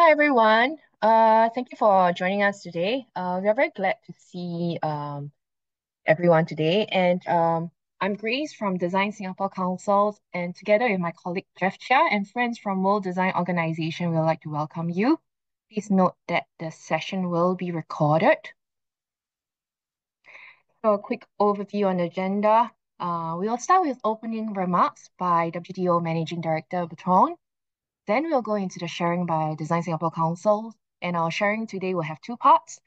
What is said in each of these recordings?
Hi everyone. Thank you for joining us today. We are very glad to see everyone today. And I'm Grace from Design Singapore Council, and together with my colleague Jeff Chia and friends from World Design Organization, we'd like to welcome you. Please note that the session will be recorded. So a quick overview on the agenda. We will start with opening remarks by WDO Managing Director Bertrand. Then we'll go into the sharing by Design Singapore Council, and our sharing today will have two parts.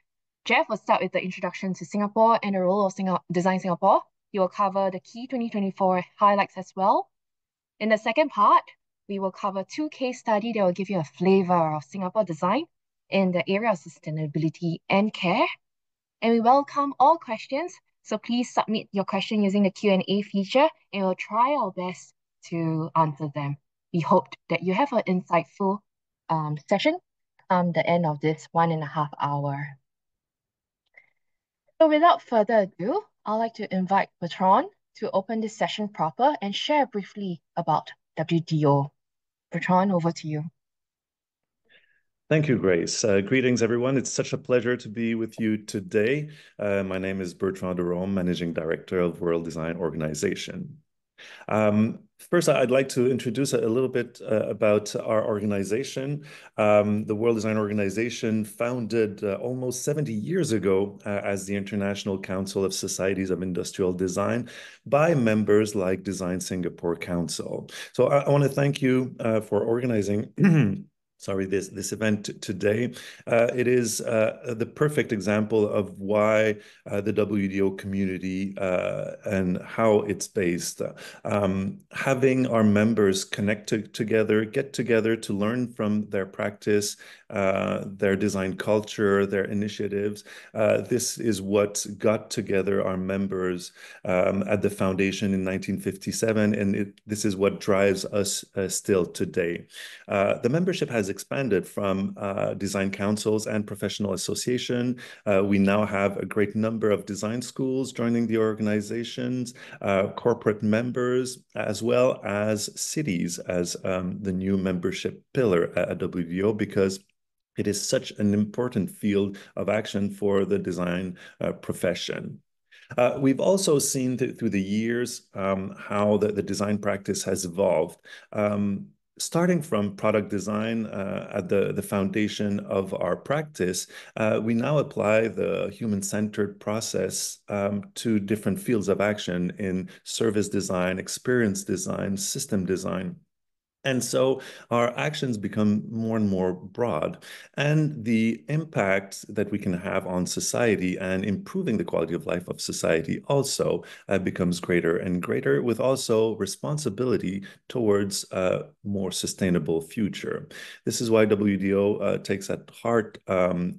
Jeff will start with the introduction to Singapore and the role of Design Singapore. He will cover the key 2024 highlights as well. In the second part, we will cover two case studies that will give you a flavor of Singapore design in the area of sustainability and care. And we welcome all questions, so please submit your question using the Q&A feature, and we'll try our best to answer them. We hope that you have an insightful session the end of this 1.5 hour. So without further ado, I'd like to invite Bertrand to open this session proper and share briefly about WDO. Bertrand, over to you. Thank you, Grace. Greetings, everyone. It's such a pleasure to be with you today. My name is Bertrand de Rome, Managing Director of World Design Organization. First, I'd like to introduce a little bit about our organization. The World Design Organization, founded almost 70 years ago as the International Council of Societies of Industrial Design by members like Design Singapore Council. So I want to thank you for organizing this event today. It is the perfect example of why the WDO community and how it's based. Having our members connect together, get together to learn from their practice, their design culture, their initiatives. This is what got together our members at the foundation in 1957, and this is what drives us still today. The membership has expanded from design councils and professional association. We now have a great number of design schools joining the organizations, corporate members, as well as cities as the new membership pillar at WDO, because it is such an important field of action for the design profession. We've also seen through the years how the design practice has evolved. Starting from product design at the foundation of our practice, we now apply the human-centered process to different fields of action in service design, experience design, system design. And so our actions become more and more broad, and the impact that we can have on society and improving the quality of life of society also becomes greater and greater, with also responsibility towards a more sustainable future. This is why WDO takes at heart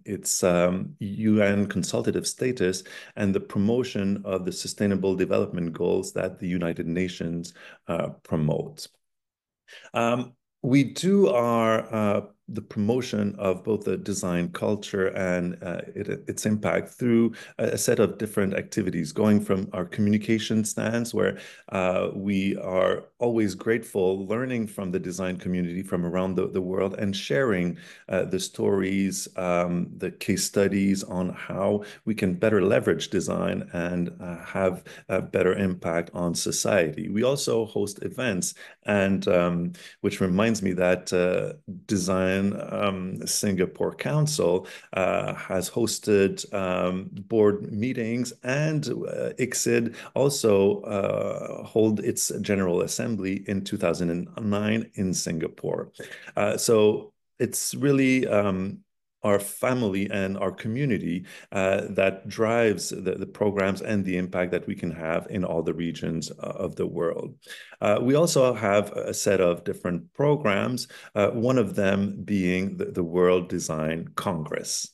its UN consultative status and the promotion of the Sustainable Development Goals that the United Nations promotes. We do the promotion of both the design culture and its impact through a set of different activities, going from our communication stance, where we are always grateful, learning from the design community from around the world and sharing the stories, the case studies on how we can better leverage design and have a better impact on society. We also host events, and which reminds me that Design Singapore Council has hosted board meetings, and ICSID also hold its General Assembly in 2009 in Singapore. So it's really our family and our community that drives the programs and the impact that we can have in all the regions of the world. We also have a set of different programs, one of them being the World Design Congress.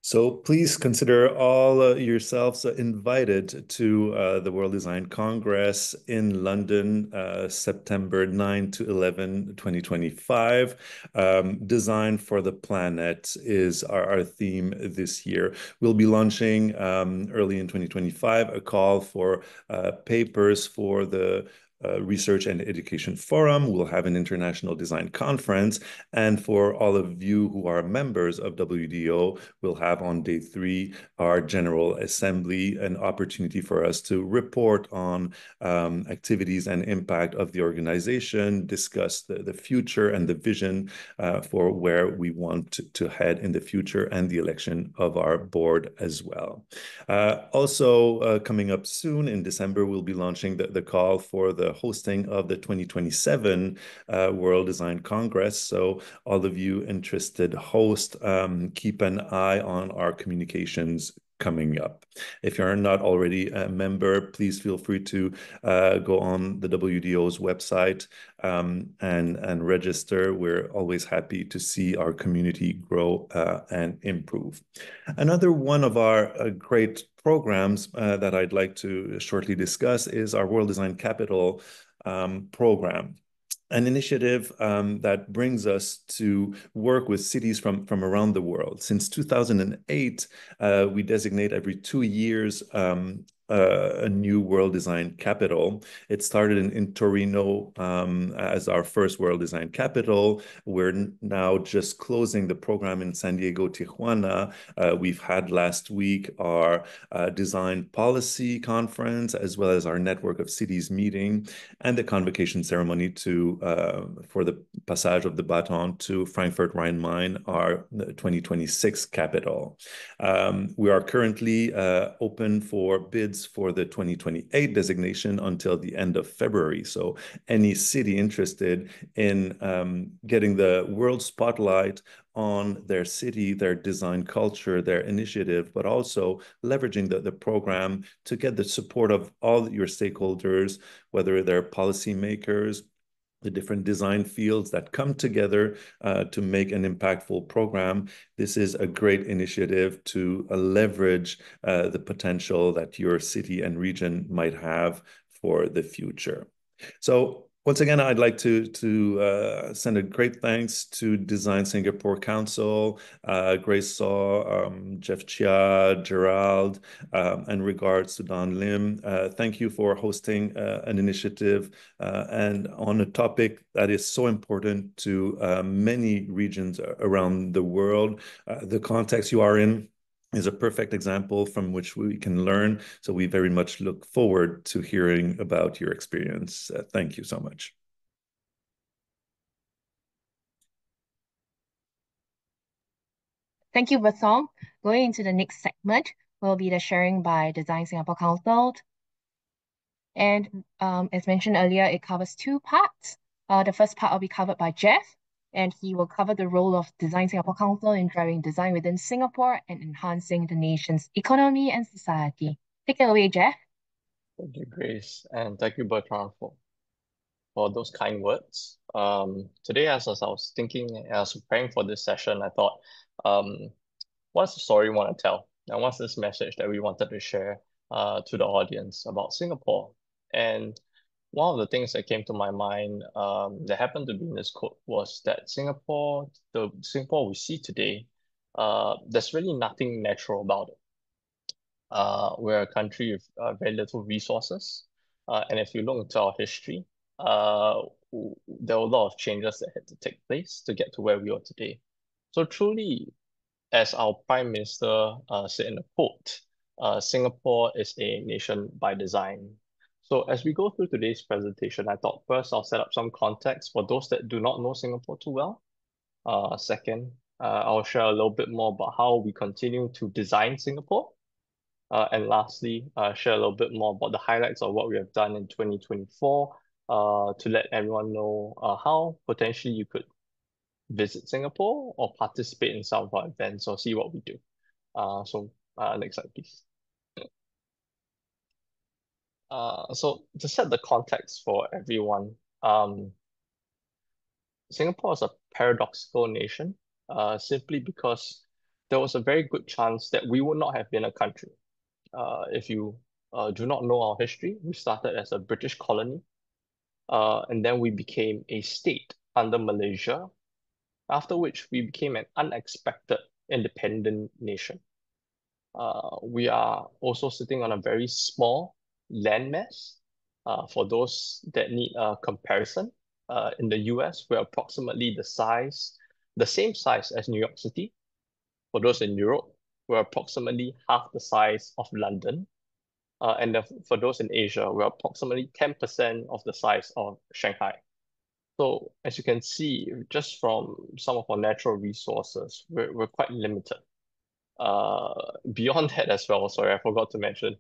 So please consider all yourselves invited to the World Design Congress in London, September 9 to 11, 2025. Design for the Planet is our theme this year. We'll be launching early in 2025 a call for papers for the Research and Education Forum. We'll have an international design conference. And for all of you who are members of WDO, we'll have on day 3 our General Assembly, an opportunity for us to report on activities and impact of the organization, discuss the future and the vision for where we want to head in the future, and the election of our board as well. Also, coming up soon in December, we'll be launching the call for the hosting of the 2027 World Design Congress. So all of you interested hosts, keep an eye on our communications coming up. If you're not already a member, please feel free to go on the WDO's website and register. We're always happy to see our community grow and improve. Another one of our great programs that I'd like to shortly discuss is our World Design Capital program, an initiative that brings us to work with cities from around the world. Since 2008, we designate every 2 years a new world design capital. It started in Torino as our first world design capital. We're now just closing the program in San Diego, Tijuana. We've had last week our design policy conference, as well as our network of cities meeting, and the convocation ceremony for the passage of the baton to Frankfurt Rhein-Main, our 2026 capital. We are currently open for bids for the 2028 designation until the end of February. So any city interested in getting the world spotlight on their city, their design culture, their initiative, but also leveraging the program to get the support of all your stakeholders, whether they're policymakers, the different design fields that come together to make an impactful program. This is a great initiative to leverage the potential that your city and region might have for the future. So once again, I'd like to send a great thanks to Design Singapore Council, Grace Saw, Jeff Chia, Gerald, and regards to Don Lim. Thank you for hosting an initiative and on a topic that is so important to many regions around the world. The context you are in is a perfect example from which we can learn. So we very much look forward to hearing about your experience. Thank you so much. Thank you, Bertrand. Going into the next segment will be the sharing by Design Singapore Council. And as mentioned earlier, it covers 2 parts. The first part will be covered by Jeff, and he will cover the role of Design Singapore Council in driving design within Singapore and enhancing the nation's economy and society. Take it away, Jeff. Thank you, Grace, and thank you, Bertrand, for those kind words. Today, as I was thinking, as I was preparing for this session, I thought, what's the story we want to tell? And what's this message that we wanted to share to the audience about Singapore? And one of the things that came to my mind that happened to be in this quote was that the Singapore we see today, there's really nothing natural about it. We're a country with very little resources. And if you look into our history, there were a lot of changes that had to take place to get to where we are today. So truly, as our Prime Minister said in a quote, Singapore is a nation by design. So as we go through today's presentation, I thought first I'll set up some context for those that do not know Singapore too well. Second, I'll share a little bit more about how we continue to design Singapore. And lastly, share a little bit more about the highlights of what we have done in 2024 to let everyone know how potentially you could visit Singapore or participate in some of our events or see what we do. So next slide, please. So to set the context for everyone, Singapore is a paradoxical nation simply because there was a very good chance that we would not have been a country. If you do not know our history, we started as a British colony, and then we became a state under Malaysia, after which we became an unexpected independent nation. We are also sitting on a very small landmass. For those that need a comparison, in the US, we're approximately the same size as New York City. For those in Europe, we're approximately half the size of London. For those in Asia, we're approximately 10% of the size of Shanghai. So as you can see, just from some of our natural resources, we're quite limited. Beyond that as well, sorry, I forgot to mention,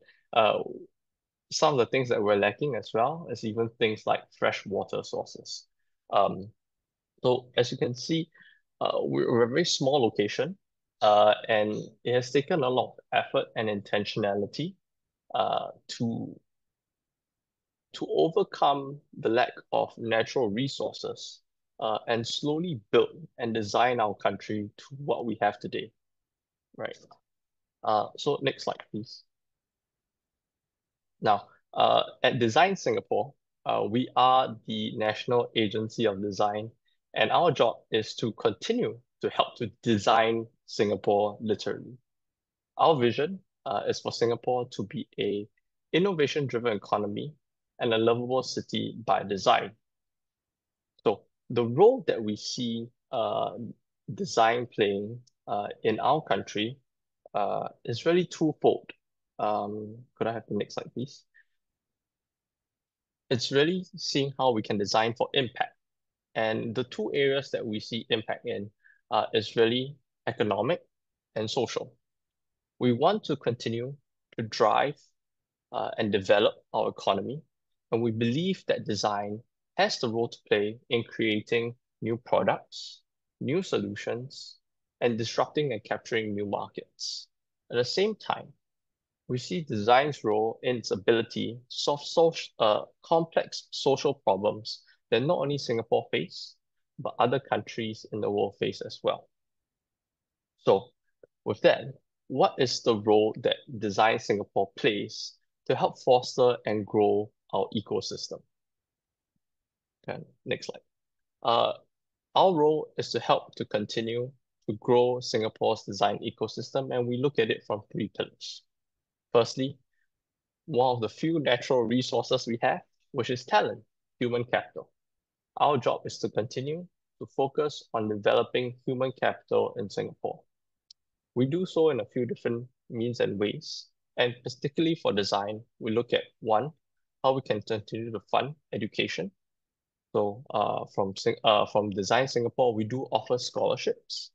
some of the things that we're lacking as well is even things like fresh water sources. So as you can see, we're a very small location, and it has taken a lot of effort and intentionality to overcome the lack of natural resources and slowly build and design our country to what we have today, right? So next slide, please. Now, at Design Singapore, we are the national agency of design, and our job is to continue to help to design Singapore literally. Our vision is for Singapore to be a innovation-driven economy and a livable city by design. So the role that we see design playing in our country is really twofold. Could I have the next slide, please? It's really seeing how we can design for impact. And the two areas that we see impact in is really economic and social. We want to continue to drive and develop our economy, and we believe that design has the role to play in creating new products, new solutions, and disrupting and capturing new markets. At the same time, we see design's role in its ability to solve complex social problems that not only Singapore face, but other countries in the world face as well. So with that, what is the role that Design Singapore plays to help foster and grow our ecosystem? Okay, next slide. Our role is to help to continue to grow Singapore's design ecosystem, and we look at it from three pillars. Firstly, one of the few natural resources we have, which is talent, human capital. Our job is to continue to focus on developing human capital in Singapore. We do so in a few different means and ways, and particularly for design, we look at one, how we can continue to fund education. So from Design Singapore, we do offer scholarships.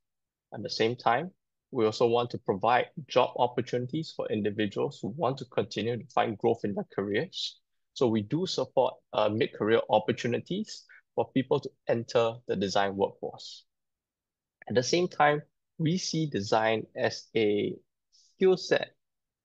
At the same time, we also want to provide job opportunities for individuals who want to continue to find growth in their careers. So we do support mid-career opportunities for people to enter the design workforce. At the same time, we see design as a skill set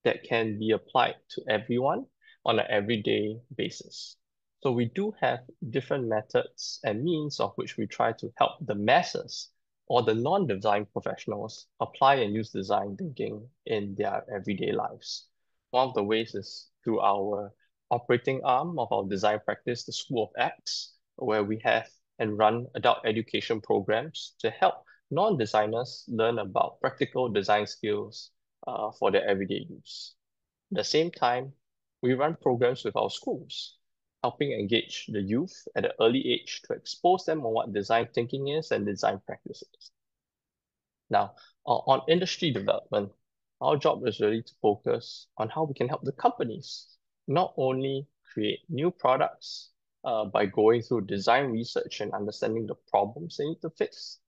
that can be applied to everyone on an everyday basis. So we do have different methods and means of which we try to help the masses or the non-design professionals apply and use design thinking in their everyday lives. One of the ways is through our operating arm of our design practice, the School of Acts, where we have and run adult education programs to help non-designers learn about practical design skills for their everyday use. At the same time, we run programs with our schools, helping engage the youth at an early age to expose them on what design thinking is and design practices. Now, on industry development, our job is really to focus on how we can help the companies not only create new products by going through design research and understanding the problems they need to fix,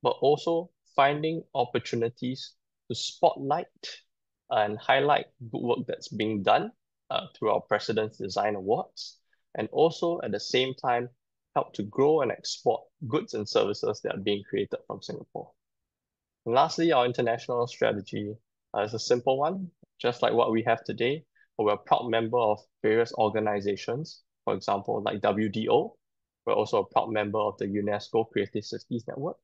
but also finding opportunities to spotlight and highlight good work that's being done through our President's Design Awards, and also at the same time help to grow and export goods and services that are being created from Singapore. And lastly, our international strategy is a simple one, just like what we have today. We're a proud member of various organizations, for example, like WDO. We're also a proud member of the UNESCO Creative Cities Network.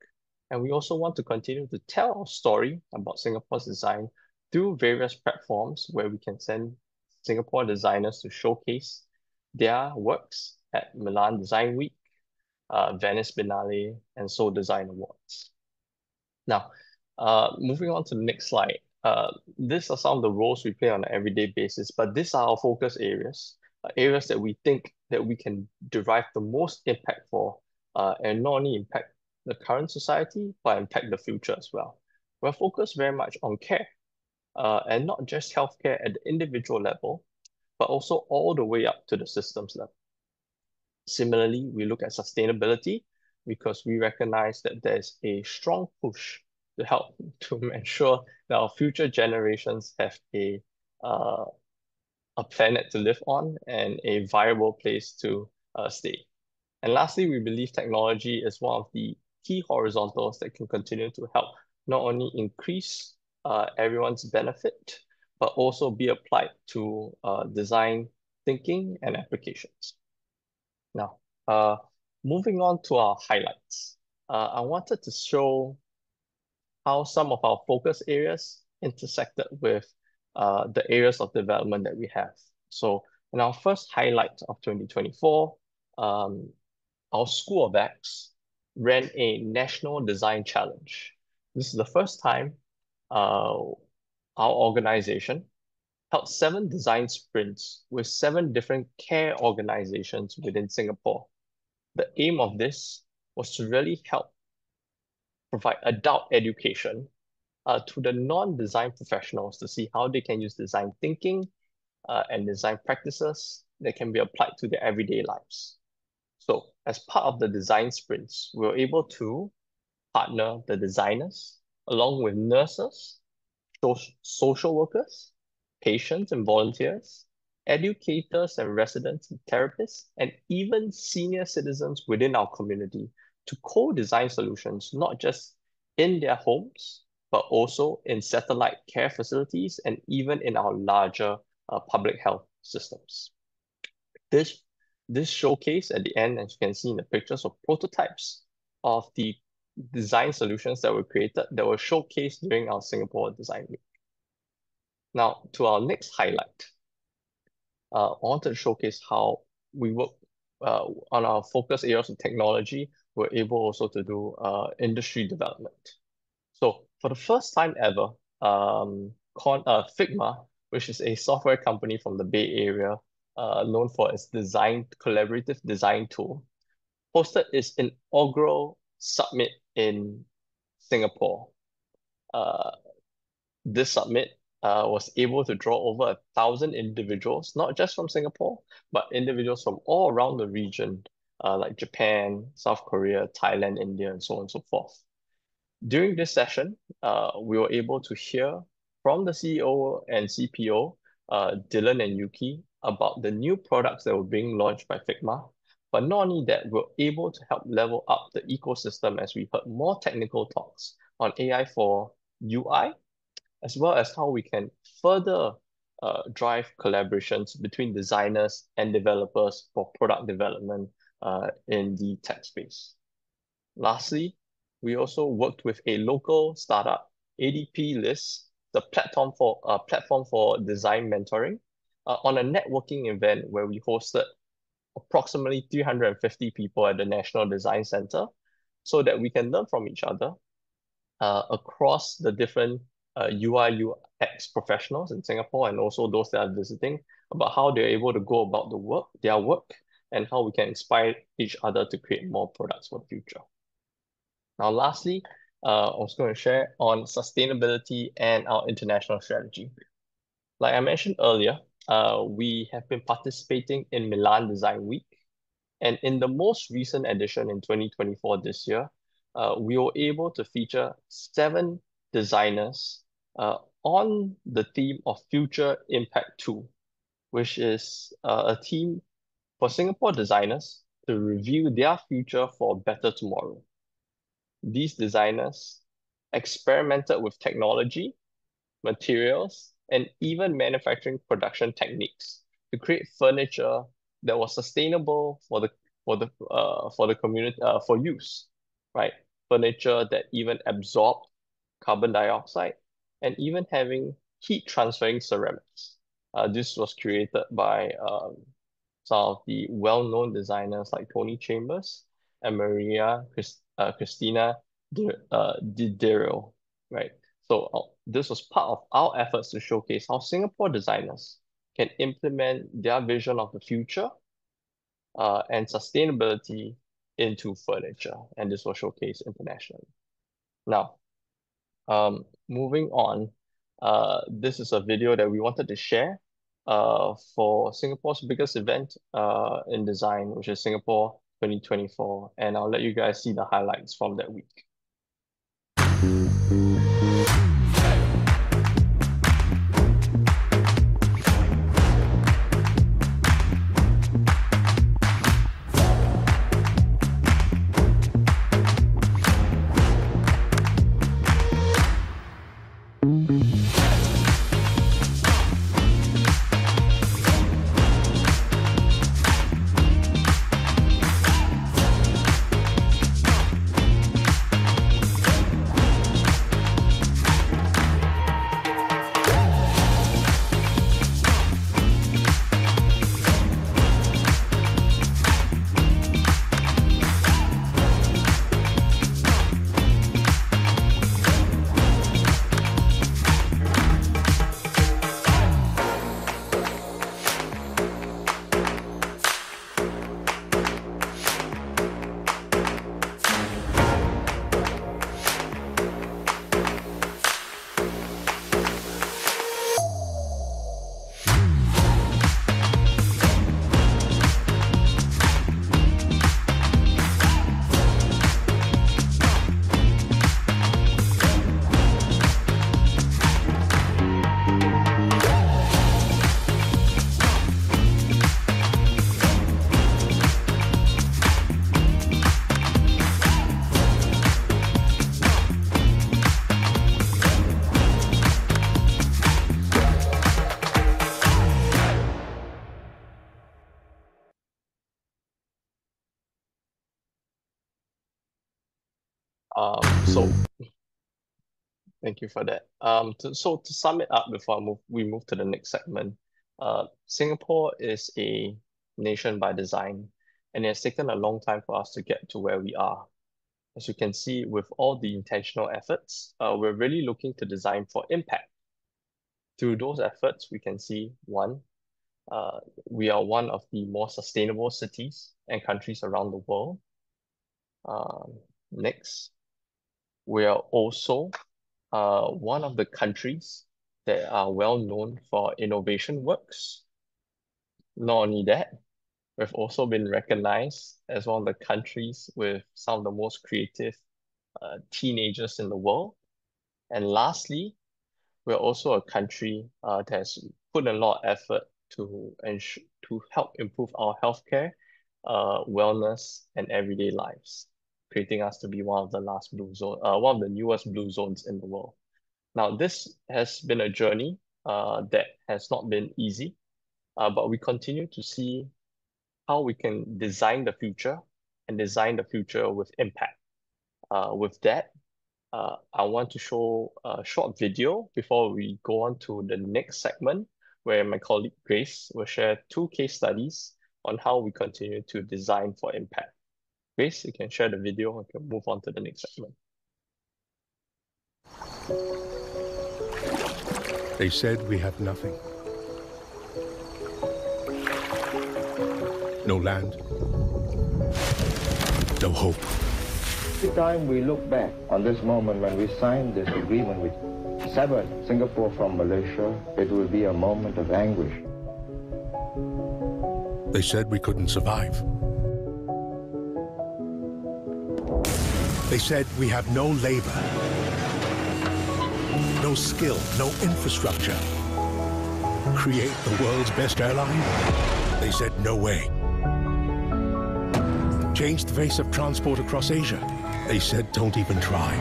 And we also want to continue to tell our story about Singapore's design through various platforms where we can send Singapore designers to showcase their works at Milan Design Week, Venice Biennale, and Seoul Design Awards. Now, moving on to the next slide. These are some of the roles we play on an everyday basis, but these are our focus areas, areas that we think that we can derive the most impact for, and not only impact the current society, but impact the future as well. We're focused very much on care, and not just healthcare at the individual level, but also all the way up to the systems level. Similarly, we look at sustainability because we recognize that there's a strong push to help to ensure that our future generations have a planet to live on and a viable place to stay. And lastly, we believe technology is one of the key horizontals that can continue to help not only increase everyone's benefit, but also be applied to design thinking and applications. Now, moving on to our highlights. I wanted to show how some of our focus areas intersected with the areas of development that we have. So in our first highlight of 2024, our School of X ran a National Design Challenge. This is the first time our organization held 7 design sprints with 7 different care organizations within Singapore. The aim of this was to really help provide adult education to the non-design professionals to see how they can use design thinking and design practices that can be applied to their everyday lives. So as part of the design sprints, we were able to partner the designers along with nurses, social workers, patients and volunteers, educators and residents and therapists, and even senior citizens within our community to co-design solutions, not just in their homes, but also in satellite care facilities and even in our larger public health systems. This showcase at the end, as you can see in the pictures, of prototypes of the design solutions that were created that were showcased during our Singapore Design Week. Now, to our next highlight, I wanted to showcase how we work on our focus areas of technology. We're able also to do industry development. So for the first time ever, Figma, which is a software company from the Bay Area, known for its collaborative design tool, hosted its inaugural summit in Singapore. This summit was able to draw over 1,000 individuals, not just from Singapore, but individuals from all around the region, like Japan, South Korea, Thailand, India, and so on and so forth. During this session, we were able to hear from the CEO and CPO, Dylan and Yuki, about the new products that were being launched by Figma. But not only that, we're able to help level up the ecosystem as we heard more technical talks on AI for UI, as well as how we can further drive collaborations between designers and developers for product development in the tech space. Lastly, we also worked with a local startup, ADP List, the platform for design mentoring, on a networking event where we hosted approximately 350 people at the National Design Center so that we can learn from each other across the different UI UX professionals in Singapore and also those that are visiting about how they're able to go about their work and how we can inspire each other to create more products for the future. Now, lastly, I was going to share on sustainability and our international strategy. Like I mentioned earlier, we have been participating in Milan Design Week. And in the most recent edition in 2024 this year, we were able to feature 7 designers on the theme of Future Impact 2, which is a theme for Singapore designers to review their future for a better tomorrow. These designers experimented with technology, materials, and even manufacturing production techniques to create furniture that was sustainable for the community for use, right? furniture that even absorb carbon dioxide, and even having heat transferring ceramics. This was created by some of the well-known designers like Tony Chambers and Christina Diderio, right? So this was part of our efforts to showcase how Singapore designers can implement their vision of the future and sustainability into furniture, and this was showcased internationally. Now, moving on, this is a video that we wanted to share for Singapore's biggest event in design, which is Singapore 2024, and I'll let you guys see the highlights from that week. So thank you for that. So to sum it up before we move to the next segment, Singapore is a nation by design, and it has taken a long time for us to get to where we are. As you can see, with all the intentional efforts, we're really looking to design for impact. Through those efforts, we can see one, we are one of the more sustainable cities and countries around the world. Next, we are also one of the countries that are well known for innovation works. Not only that, we've also been recognized as one of the countries with some of the most creative teenagers in the world. And lastly, we're also a country that has put a lot of effort to help improve our healthcare, wellness, and everyday lives, creating us to be one of the one of the newest blue zones in the world. Now, this has been a journey that has not been easy, but we continue to see how we can design the future and design the future with impact. With that, I want to show a short video before we go on to the next segment, where my colleague Grace will share 2 case studies on how we continue to design for impact. Grace, you can share the video and can move on to the next segment. They said we have nothing. No land. No hope. Every time we look back on this moment when we signed this agreement which severed Singapore from Malaysia, it will be a moment of anguish. They said we couldn't survive. They said we have no labor, no skill, no infrastructure. Create the world's best airline? They said no way. Change the face of transport across Asia? They said don't even try.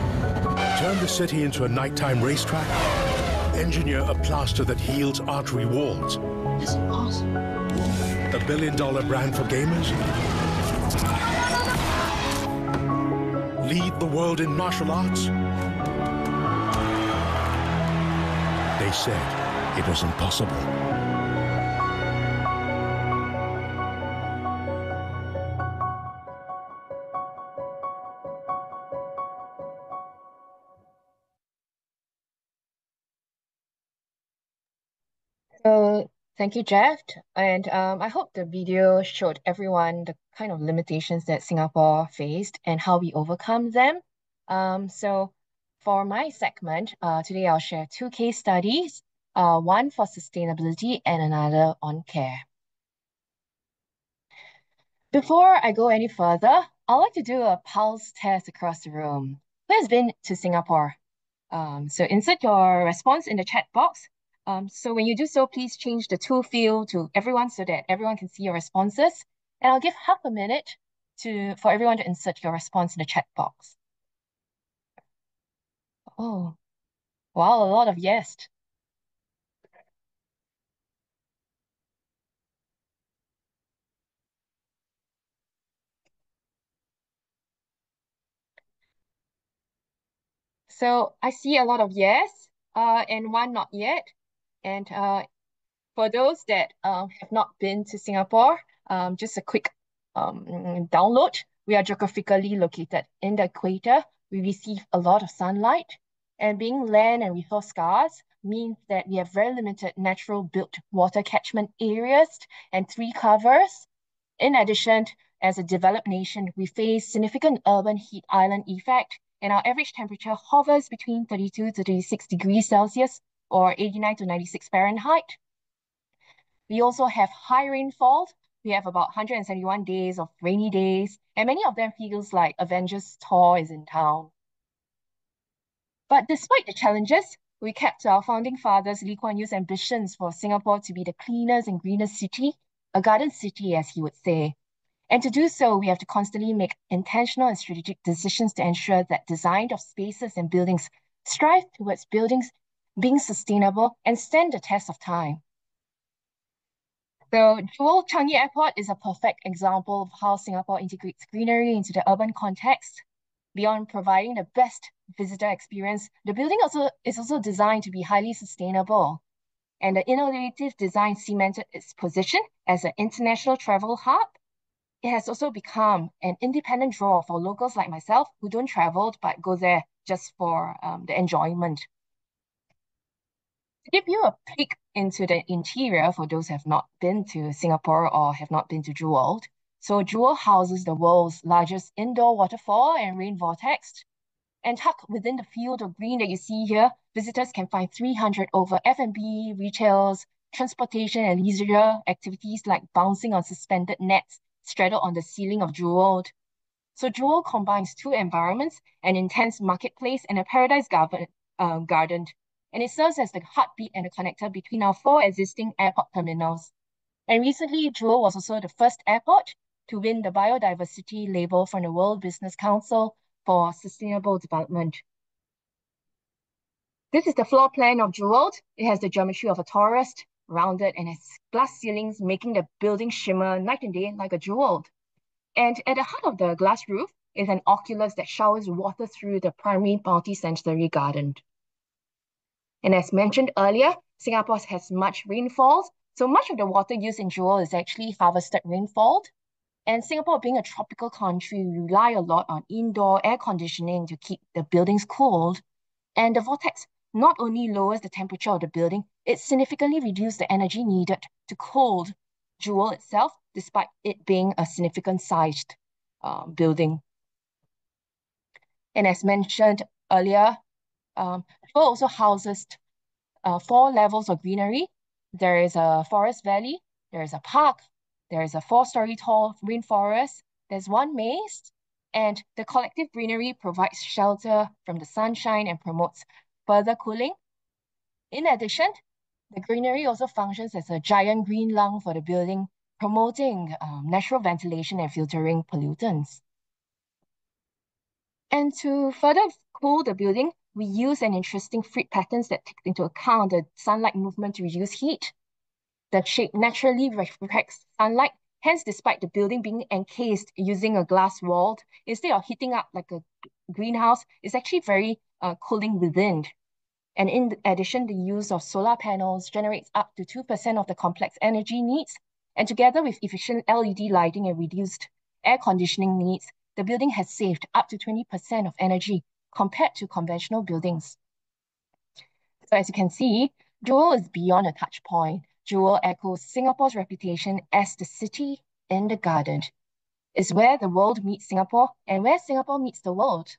Turn the city into a nighttime racetrack? Engineer a plaster that heals artery walls? Is it possible? A $1 billion brand for gamers? lead the world in martial arts? They said it was impossible. So thank you, Jeff. And I hope the video showed everyone the kind of limitations that Singapore faced and how we overcome them. So for my segment, today I'll share two case studies, one for sustainability and another on care. Before I go any further, I'd like to do a pulse test across the room. Who has been to Singapore? So insert your response in the chat box. So when you do so, please change the to field to everyone so that everyone can see your responses. And I'll give half a minute for everyone to insert your response in the chat box. Oh, wow, a lot of yes. So I see a lot of yes, and one not yet. And for those that have not been to Singapore, just a quick download. We are geographically located in the equator. We receive a lot of sunlight, and being land and resource scarce means that we have very limited natural built water catchment areas and tree covers. In addition, as a developed nation, we face significant urban heat island effect, and our average temperature hovers between 32 to 36 degrees Celsius or 89 to 96 Fahrenheit. We also have high rainfall. We have about 171 days of rainy days, and many of them feels like Avengers Thor is in town. But despite the challenges, we kept our founding fathers Lee Kuan Yew's ambitions for Singapore to be the cleanest and greenest city, a garden city, as he would say. And to do so, we have to constantly make intentional and strategic decisions to ensure that design of spaces and buildings strive towards buildings being sustainable and stand the test of time. So Jewel Changi Airport is a perfect example of how Singapore integrates greenery into the urban context. Beyond providing the best visitor experience, the building is also designed to be highly sustainable. And the innovative design cemented its position as an international travel hub. It has also become an independent draw for locals like myself who don't travel but go there just for the enjoyment. To give you a peek into the interior for those who have not been to Singapore or have not been to Jewel. So Jewel houses the world's largest indoor waterfall and rain vortex. And tucked within the field of green that you see here, visitors can find 300 over F&B, retails, transportation and leisure activities like bouncing on suspended nets straddled on the ceiling of Jewel. So Jewel combines two environments, an intense marketplace and a paradise garden. And it serves as the heartbeat and the connector between our four existing airport terminals. And recently, Jewel was also the first airport to win the biodiversity label from the World Business Council for sustainable development. This is the floor plan of Jewel. It has the geometry of a torus, rounded, and has glass ceilings, making the building shimmer night and day like a jewel. And at the heart of the glass roof is an oculus that showers water through the primary multi-sensory garden. And as mentioned earlier, Singapore has much rainfall, so much of the water used in Jewel is actually harvested rainfall. And Singapore being a tropical country, we rely a lot on indoor air conditioning to keep the buildings cooled. And the vortex not only lowers the temperature of the building, it significantly reduces the energy needed to cool Jewel itself, despite it being a significant sized building. And as mentioned earlier, Jewel also houses 4 levels of greenery. There is a forest valley, there is a park, there is a 4-story tall rainforest, there's one maze, and the collective greenery provides shelter from the sunshine and promotes further cooling. In addition, the greenery also functions as a giant green lung for the building, promoting natural ventilation and filtering pollutants. And to further cool the building, we use an interesting frit patterns that takes into account the sunlight movement to reduce heat. The shape naturally reflects sunlight. Hence, despite the building being encased using a glass wall, instead of heating up like a greenhouse is actually very cooling within. And in addition, the use of solar panels generates up to 2% of the complex energy needs. And together with efficient LED lighting and reduced air conditioning needs, the building has saved up to 20% of energy compared to conventional buildings. So as you can see, Jewel is beyond a touch point. Jewel echoes Singapore's reputation as the city in the garden. It's where the world meets Singapore and where Singapore meets the world.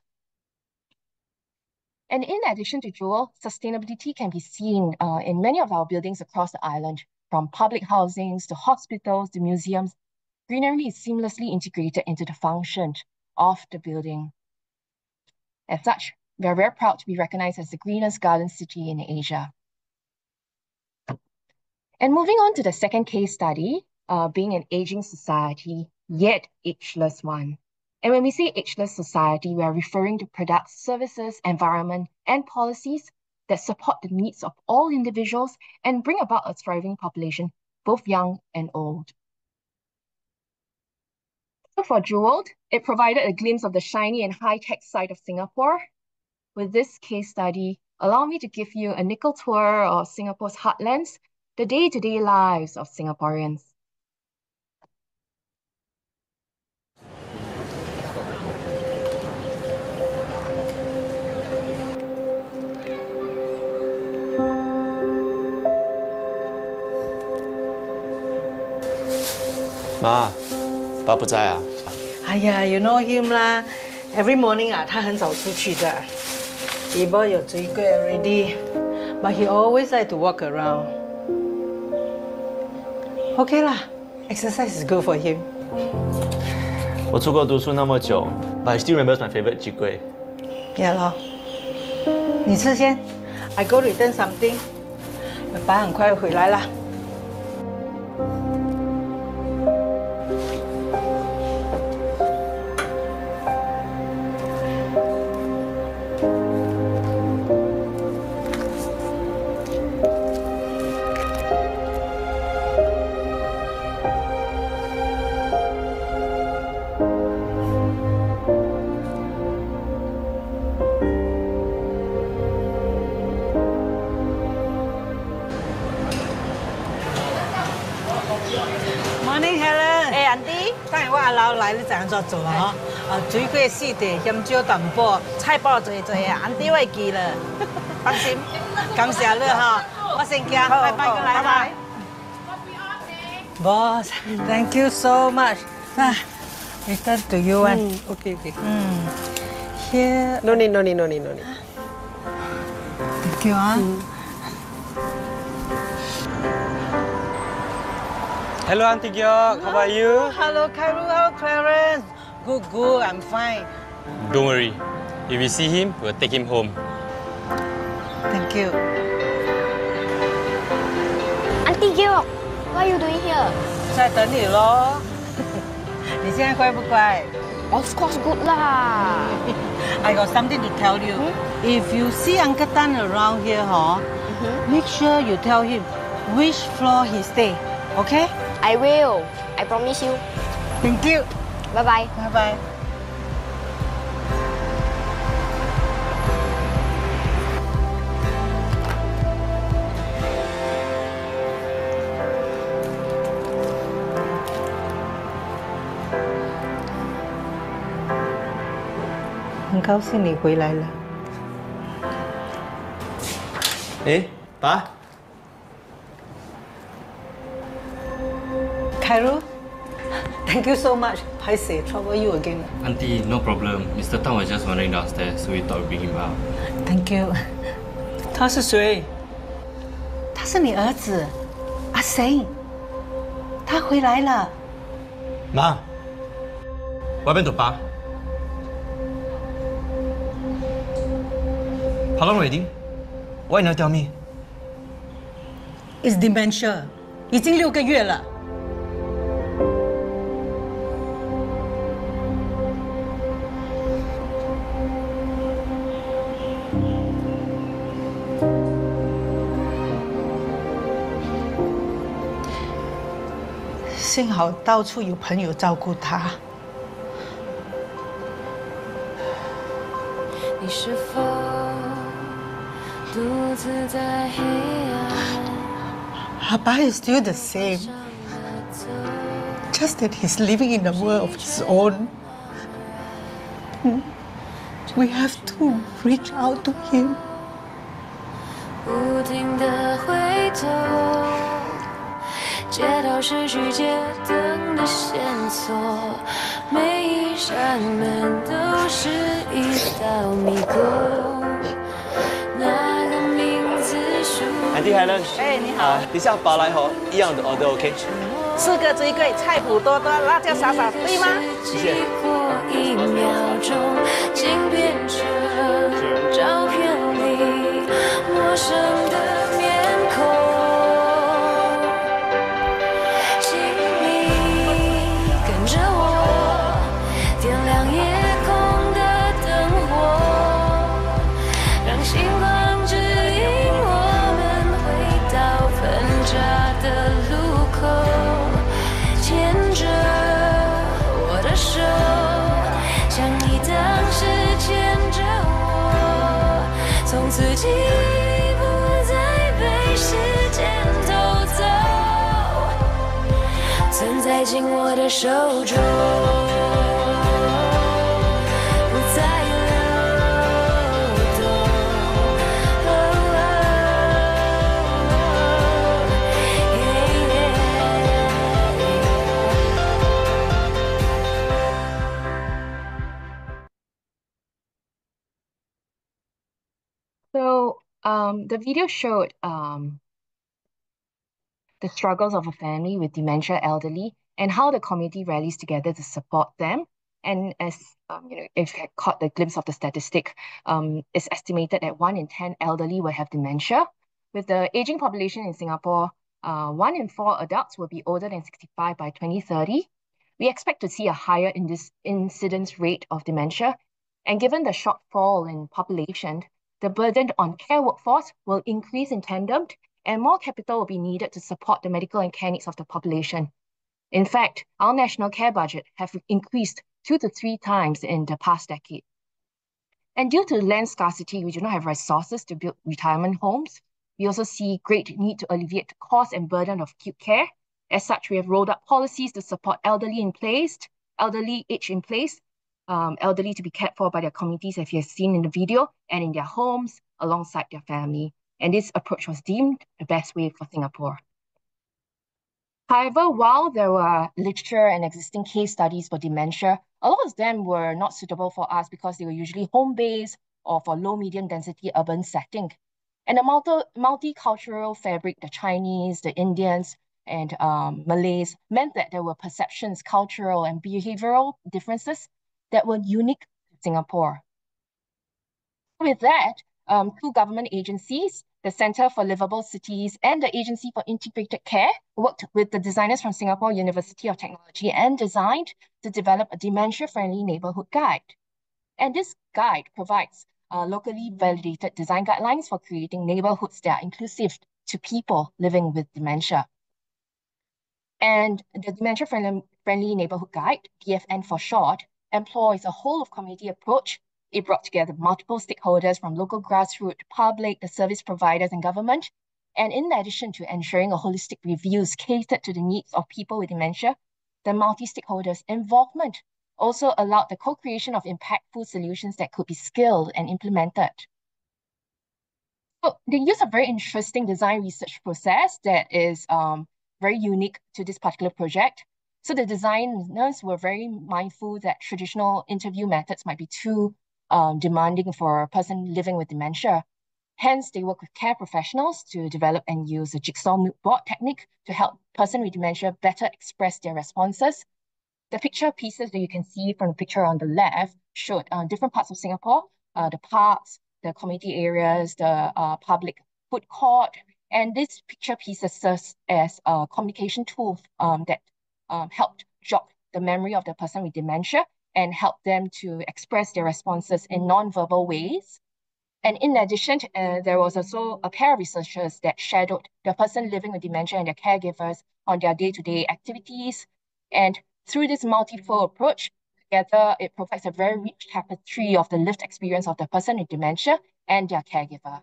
And in addition to Jewel, sustainability can be seen in many of our buildings across the island, from public housings to hospitals to museums. Greenery is seamlessly integrated into the function of the building. As such, we are very proud to be recognized as the greenest garden city in Asia. And moving on to the second case study, being an aging society, yet ageless one. And when we say ageless society, we are referring to products, services, environment, and policies that support the needs of all individuals and bring about a thriving population, both young and old. So for Jewel, it provided a glimpse of the shiny and high-tech side of Singapore. With this case study, allow me to give you a nickel tour of Singapore's heartlands, the day-to-day lives of Singaporeans. Ma, 爸不在啊。哎呀 you know him 啦 ，every morning 啊，他很早出去的。He bought your 水果 already, but he always like to walk around. Okay 啦 ，exercise is good for him. 我出国读书那么久 ，but he still remembers my favorite 鸡龟。Yeah 咯，你吃先 ，I go return something. 爸爸很快回来啦。Morning Helen， Auntie， 當然我阿老來，你怎樣做啊？水果四地，香蕉淡薄，菜包多多啊，Auntie會記啦，放心，感謝你哈，我先行，拜拜過來啦。Boss, thank you so much. Return to you one. Okay. Here. No need. Thank you Hello, Auntie Georg. How are you? Hello, Kairu. Hello, Clarence. Good. I'm fine. Don't worry. If we see him, we'll take him home. Thank you. Auntie Georg, what are you doing here? 在等你咯。你现在乖不乖 Of course, good lah. I got something to tell you. If you see Uncle Tan around here, make sure you tell him which floor he stay. Okay? I will. I promise you. Thank you. Bye bye. Bye bye. Rất 高兴你回来了。哎，爸。Kairu, thank you so much. I say trouble you again. Auntie, no problem. Mr. Tan was just wandering downstairs, so we thought we'd bring him out. Thank you. 他是谁？他是你儿子，阿成。他回来了。Ma, what happened to Pa? How long already? Why you never tell me? It's dementia， 已经6个月了。幸好到处有朋友照顾他。Papa is still the same. Just that he's living in a world of his own. We have to reach out to him. 不停地回头，街头是去街灯的线索，每一扇门都是一道迷宫。那个名字属于。Andy Helen， 你好。等下8来盒一样的 order，OK？ 4个追桂，菜谱多多，辣椒少少，对吗？谢谢。一秒钟，竟变成照片里陌生的面孔。请你跟着我，点亮夜空的灯火，让星光指引我们回到分岔的路口。牵着我的手，像你当时牵着我，从此起不再被时间偷走，存在进我的手中，不再流动。So the video showed the struggles of a family with dementia elderly and how the community rallies together to support them. And as if you had caught the glimpse of the statistic, it's estimated that 1 in 10 elderly will have dementia. With the aging population in Singapore, 1 in 4 adults will be older than 65 by 2030. We expect to see a higher incidence rate of dementia. And given the shortfall in population, the burden on care workforce will increase in tandem, and more capital will be needed to support the medical and care needs of the population. In fact, our national care budget have increased 2 to 3 times in the past decade. And due to land scarcity, we do not have resources to build retirement homes. We also see great need to alleviate the cost and burden of acute care. As such, we have rolled up policies to support elderly age in place, elderly to be cared for by their communities, as you have seen in the video, and in their homes alongside their family. And this approach was deemed the best way for Singapore. However, while there were literature and existing case studies for dementia, a lot of them were not suitable for us because they were usually home-based or for low-medium density urban setting. And the multicultural fabric, the Chinese, the Indians, and Malays, meant that there were perceptions, cultural and behavioral differences that were unique to Singapore. With that, 2 government agencies, the Centre for Livable Cities and the Agency for Integrated Care, worked with the designers from Singapore University of Technology and Design to develop a dementia-friendly neighbourhood guide. And this guide provides locally validated design guidelines for creating neighbourhoods that are inclusive to people living with dementia. And the Dementia-Friendly Neighbourhood Guide, DFN for short, employs a whole-of-community approach. It brought together multiple stakeholders from local grassroots, public, the service providers, and government. And in addition to ensuring a holistic reviews catered to the needs of people with dementia, the multi-stakeholders' involvement also allowed the co-creation of impactful solutions that could be scaled and implemented. So they use a very interesting design research process that is very unique to this particular project. So the designers were very mindful that traditional interview methods might be too demanding for a person living with dementia. Hence, they work with care professionals to develop and use a jigsaw mood board technique to help person with dementia better express their responses. The picture pieces that you can see from the picture on the left showed different parts of Singapore, the parks, the community areas, the public food court, and these picture pieces serve as a communication tool that helped jog the memory of the person with dementia and help them to express their responses in non-verbal ways. And in addition, there was also a pair of researchers that shadowed the person living with dementia and their caregivers on their day-to-day activities. And through this multi-fold approach, together, it provides a very rich tapestry of the lived experience of the person with dementia and their caregiver.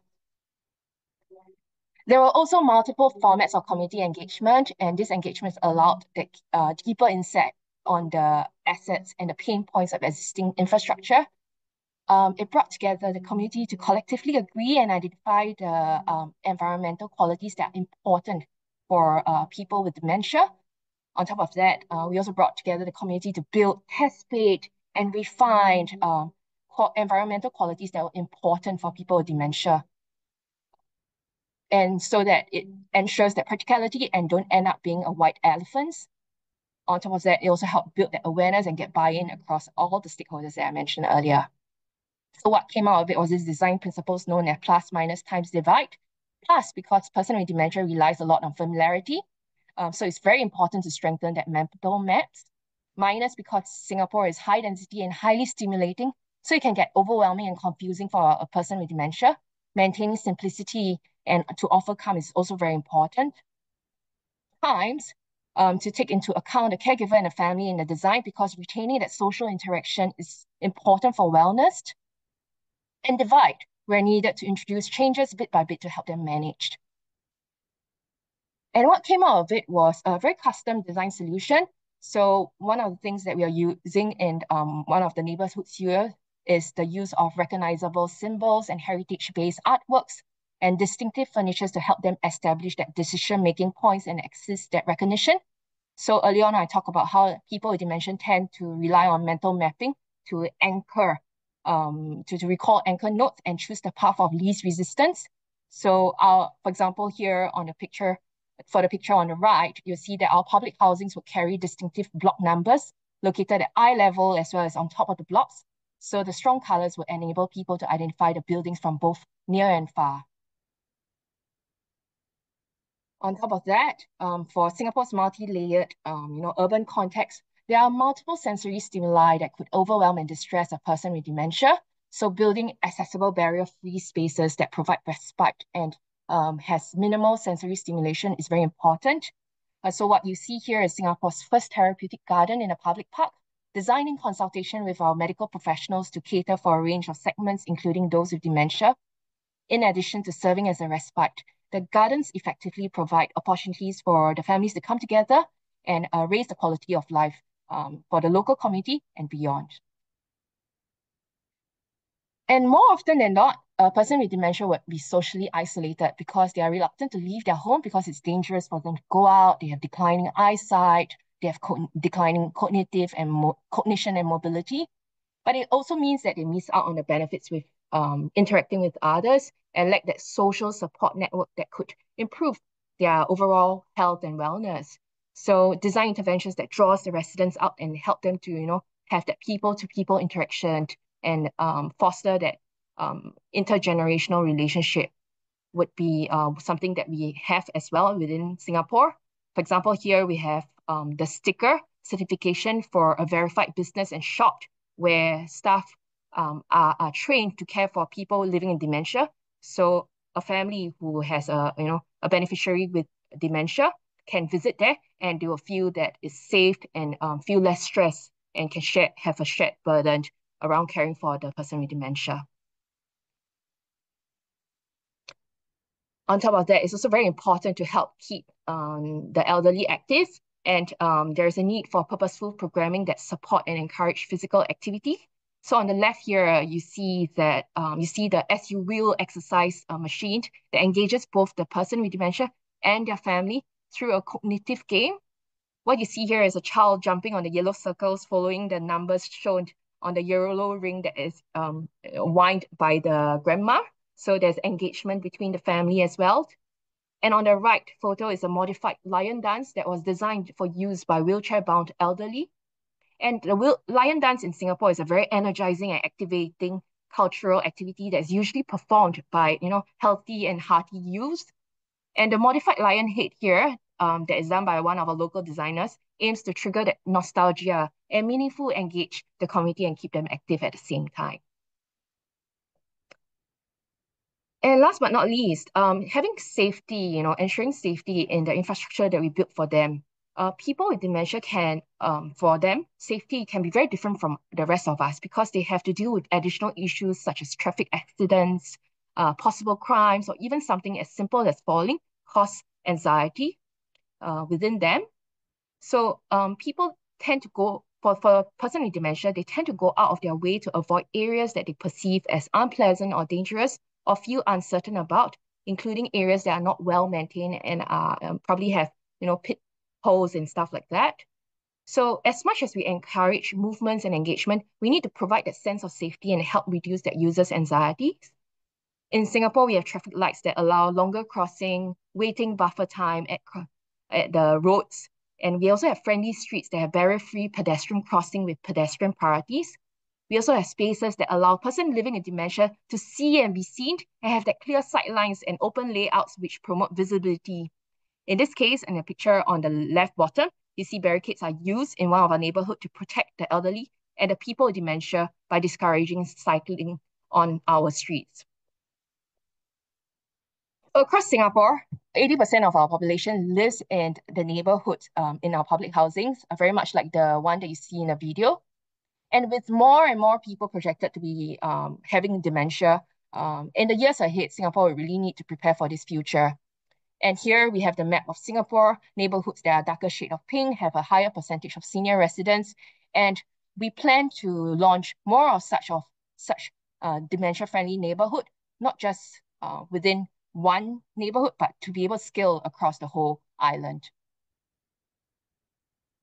There are also multiple formats of community engagement, and this engagement allowed the deeper insight on the assets and the pain points of existing infrastructure. It brought together the community to collectively agree and identify the environmental qualities that are important for people with dementia. On top of that, we also brought together the community to build, test bed, and refine environmental qualities that are important for people with dementia. And so that it ensures that practicality and don't end up being a white elephants. On top of that, it also helped build that awareness and get buy-in across all the stakeholders that I mentioned earlier. So what came out of it was this design principles known as plus, minus, times, divide. Plus, because person with dementia relies a lot on familiarity. So it's very important to strengthen that mental maps. Minus, because Singapore is high density and highly stimulating, so it can get overwhelming and confusing for a person with dementia. Maintaining simplicity and to offer calm is also very important. Times, to take into account the caregiver and the family in the design, because retaining that social interaction is important for wellness. And divide, where needed to introduce changes bit by bit to help them manage. And what came out of it was a very custom design solution. So one of the things that we are using in one of the neighborhoods here is the use of recognizable symbols and heritage-based artworks and distinctive furnitures to help them establish that decision-making points and access that recognition. So early on, I talked about how people with dementia tend to rely on mental mapping to anchor, to recall anchor notes and choose the path of least resistance. So for example, here on the picture, for the picture on the right, you'll see that our public housings will carry distinctive block numbers located at eye level as well as on top of the blocks. So the strong colors will enable people to identify the buildings from both near and far. On top of that, for Singapore's multi-layered, urban context, there are multiple sensory stimuli that could overwhelm and distress a person with dementia. So building accessible barrier-free spaces that provide respite and has minimal sensory stimulation is very important. So what you see here is Singapore's first therapeutic garden in a public park, designed in consultation with our medical professionals to cater for a range of segments, including those with dementia. In addition to serving as a respite, the gardens effectively provide opportunities for the families to come together and raise the quality of life for the local community and beyond. And more often than not, a person with dementia would be socially isolated because they are reluctant to leave their home because it's dangerous for them to go out. They have declining eyesight, they have declining cognitive and cognition and mobility. But it also means that they miss out on the benefits with interacting with others and lack that social support network that could improve their overall health and wellness. So design interventions that draws the residents out and help them to, have that people-to-people interaction and foster that intergenerational relationship would be something that we have as well within Singapore. For example, here we have the sticker certification for a verified business and shop where staff are trained to care for people living in dementia. So a family who has a beneficiary with dementia can visit there and they will feel that it's safe and feel less stress and can have a shared burden around caring for the person with dementia. On top of that, it's also very important to help keep the elderly active, and there's a need for purposeful programming that support and encourage physical activity. So on the left here, you see that the As You Will exercise machine that engages both the person with dementia and their family through a cognitive game. What you see here is a child jumping on the yellow circles following the numbers shown on the yellow ring that is wound by the grandma. So there's engagement between the family as well. And on the right photo is a modified lion dance that was designed for use by wheelchair-bound elderly. And the lion dance in Singapore is a very energizing and activating cultural activity that's usually performed by healthy and hearty youth. And the modified lion head here, that is done by one of our local designers, aims to trigger that nostalgia and meaningfully engage the community and keep them active at the same time. And last but not least, having safety, ensuring safety in the infrastructure that we built for them. people with dementia can, for them, safety can be very different from the rest of us because they have to deal with additional issues such as traffic accidents, possible crimes, or even something as simple as falling cause anxiety within them. So people tend to go, for a person with dementia, they tend to go out of their way to avoid areas that they perceive as unpleasant or dangerous or feel uncertain about, including areas that are not well maintained and are probably have, pitfalls and stuff like that. So as much as we encourage movements and engagement, we need to provide that sense of safety and help reduce that users' anxieties. In Singapore, we have traffic lights that allow longer crossing, waiting buffer time at the roads. And we also have friendly streets that have barrier-free pedestrian crossing with pedestrian priorities. We also have spaces that allow a person living with dementia to see and be seen and have that clear sight lines and open layouts which promote visibility. In this case, in the picture on the left bottom, you see barricades are used in one of our neighborhood to protect the elderly and the people with dementia by discouraging cycling on our streets. Across Singapore, 80% of our population lives in the neighborhoods in our public housings, very much like the one that you see in the video. And with more and more people projected to be having dementia, in the years ahead, Singapore will really need to prepare for this future. And here we have the map of Singapore. Neighborhoods that are darker shade of pink have a higher percentage of senior residents. And we plan to launch more of such dementia-friendly neighborhood, not just within one neighborhood, but to be able to scale across the whole island.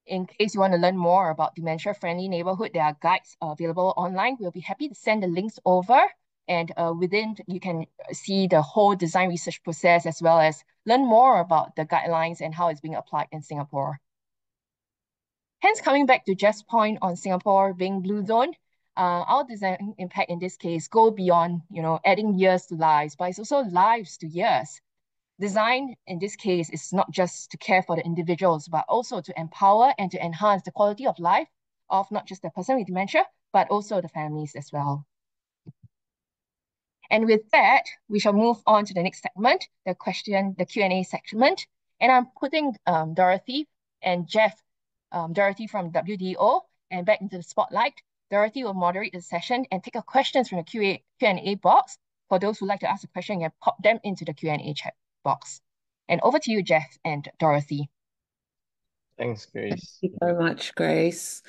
In case you want to learn more about dementia-friendly neighborhood, there are guides available online. We'll be happy to send the links over. And within, you can see the whole design research process as well as learn more about the guidelines and how it's being applied in Singapore. Hence, coming back to Jeff's point on Singapore being blue zone, our design impact in this case go beyond, adding years to lives, but it's also lives to years. Design in this case is not just to care for the individuals, but also to empower and to enhance the quality of life of not just the person with dementia, but also the families as well. And with that, we shall move on to the next segment, the Q&A segment. And I'm putting Dorothy and Jeff, Dorothy from WDO, and back into the spotlight. Dorothy will moderate the session and take questions from the Q&A box. For those who like to ask a question, you can pop them into the Q&A chat box. And over to you, Jeff and Dorothy. Thanks, Grace. Thank you very much, Grace.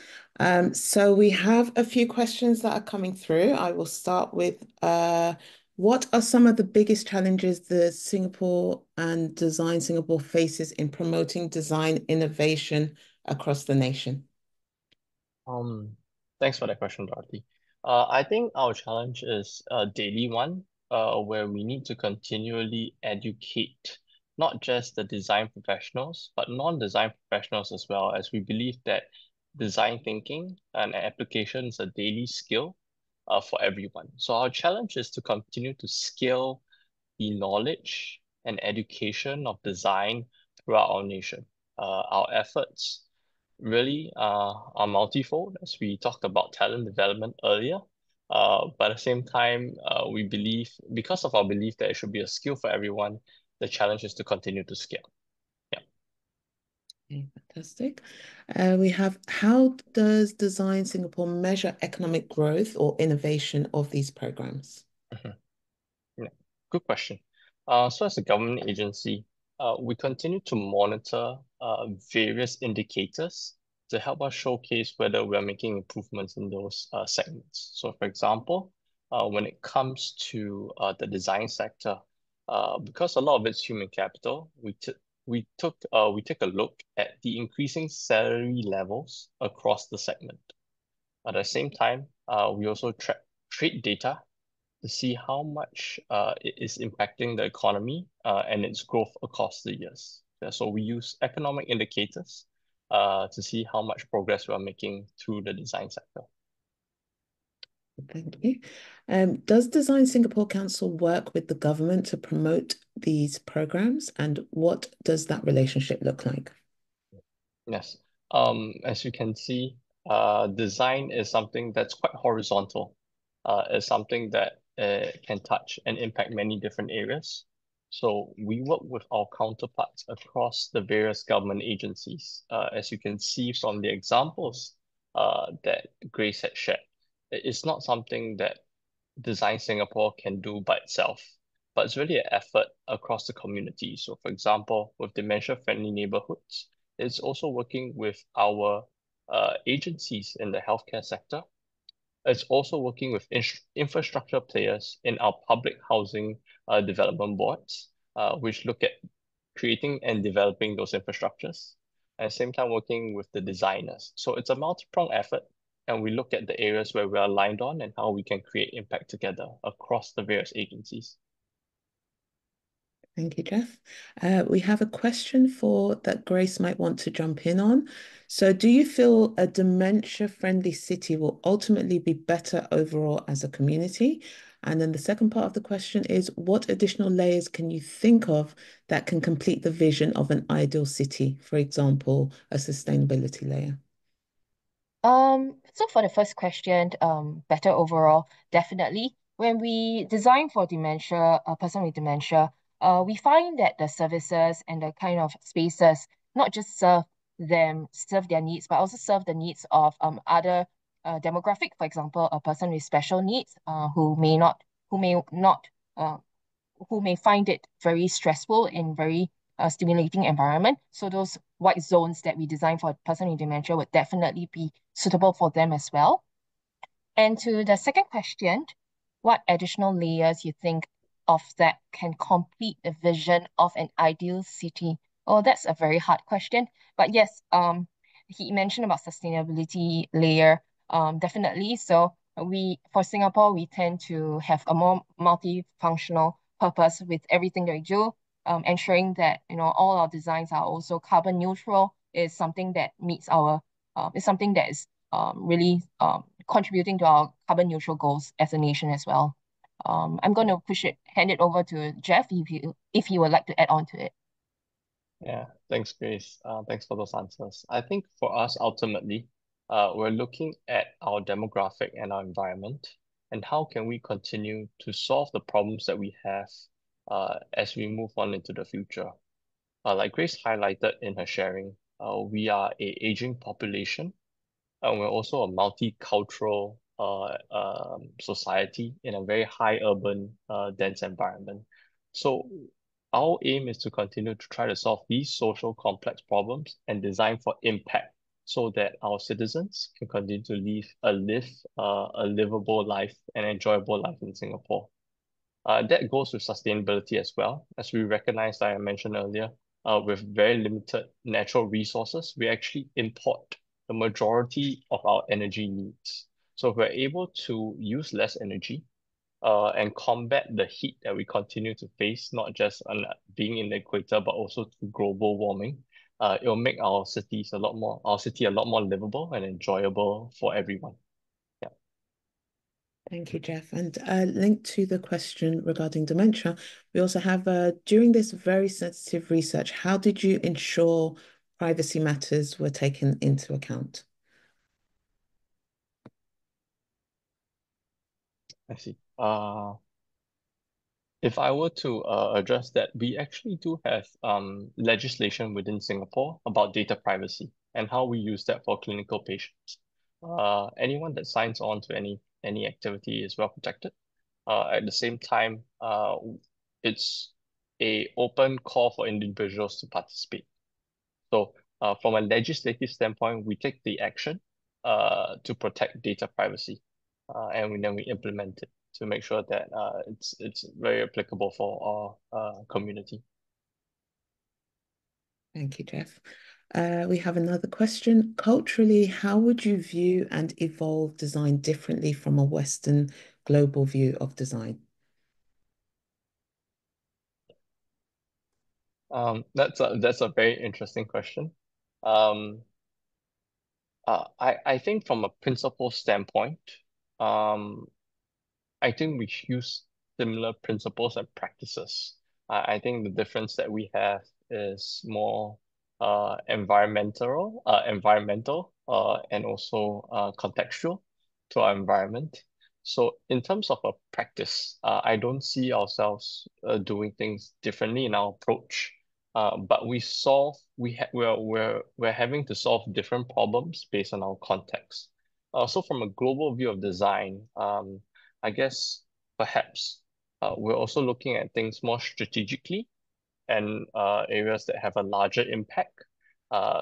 So we have a few questions that are coming through. I will start with what are some of the biggest challenges the Singapore and Design Singapore faces in promoting design innovation across the nation? Thanks for that question, Dorothy. I think our challenge is a daily one, where we need to continually educate not just the design professionals, but non-design professionals as well, as we believe that design thinking and application is a daily skill for everyone. So our challenge is to continue to scale the knowledge and education of design throughout our nation. Our efforts really are multifold, as we talked about talent development earlier. But at the same time, we believe, because of our belief that it should be a skill for everyone, the challenge is to continue to scale. Yeah. Okay, fantastic. We have, how does Design Singapore measure economic growth or innovation of these programs? Yeah, good question. So as a government agency, we continue to monitor various indicators to help us showcase whether we're making improvements in those segments. So for example, when it comes to the design sector, because a lot of it's human capital, we take a look at the increasing salary levels across the segment. At the same time, we also track trade data to see how much it is impacting the economy and its growth across the years. So we use economic indicators to see how much progress we are making through the design sector. Thank you. Does Design Singapore Council work with the government to promote these programs, and what does that relationship look like? Yes. As you can see, design is something that's quite horizontal. It's something that can touch and impact many different areas. So we work with our counterparts across the various government agencies. As you can see from the examples that Grace had shared, it's not something that Design Singapore can do by itself, but it's really an effort across the community. So for example, with dementia-friendly neighborhoods, it's also working with our agencies in the healthcare sector. It's also working with infrastructure players in our public housing development boards, which look at creating and developing those infrastructures, at the same time working with the designers. So it's a multi-pronged effort, and we look at the areas where we are aligned on and how we can create impact together across the various agencies. Thank you, Jeff. We have a question that Grace might want to jump in on. So do you feel a dementia-friendly city will ultimately be better overall as a community? And then the second part of the question is, what additional layers can you think of that can complete the vision of an ideal city? For example, a sustainability layer. So for the first question, better overall, definitely. When we design for dementia, a person with dementia, we find that the services and the kind of spaces not just serve their needs, but also serve the needs of other demographic. For example, a person with special needs, who may not, uh, who may find it very stressful and very stimulating environment. So those white zones that we design for a person with dementia would definitely be suitable for them as well. And to the second question, what additional layers you think of that can complete the vision of an ideal city? Oh, that's a very hard question. But yes, he mentioned about sustainability layer, definitely. So for Singapore, we tend to have a more multifunctional purpose with everything that we do, ensuring that, all our designs are also carbon neutral is something that meets is something that is really contributing to our carbon neutral goals as a nation as well. I'm going to hand it over to Jeff if he would like to add on to it. Yeah, thanks, Grace. Thanks for those answers. I think for us, ultimately, we're looking at our demographic and our environment, and how can we continue to solve the problems that we have as we move on into the future. Like Grace highlighted in her sharing, we are a aging population, and we're also a multicultural society in a very high urban, dense environment. So our aim is to continue to try to solve these social complex problems and design for impact so that our citizens can continue to live a livable life and enjoyable life in Singapore. That goes with sustainability as well. As we recognize, like I mentioned earlier, with very limited natural resources, we actually import the majority of our energy needs. So if we're able to use less energy and combat the heat that we continue to face, not just on being in the equator, but also through global warming, it will make our city a lot more livable and enjoyable for everyone. Thank you, Jeff. And linked to the question regarding dementia, we also have, during this very sensitive research, how did you ensure privacy matters were taken into account? I see. If I were to address that, we actually do have legislation within Singapore about data privacy and how we use that for clinical patients. Anyone that signs on to any activity is well protected. At the same time, it's a open call for individuals to participate. So from a legislative standpoint, we take the action to protect data privacy, and then we implement it to make sure that it's very applicable for our community. Thank you, Jeff. We have another question. Culturally, how would you view and evolve design differently from a Western global view of design? That's a very interesting question. I think from a principle standpoint, I think we use similar principles and practices. I think the difference that we have is more environmental and also contextual to our environment. So in terms of a practice, I don't see ourselves doing things differently in our approach. But we're having to solve different problems based on our context. So from a global view of design, I guess perhaps we're also looking at things more strategically and areas that have a larger impact.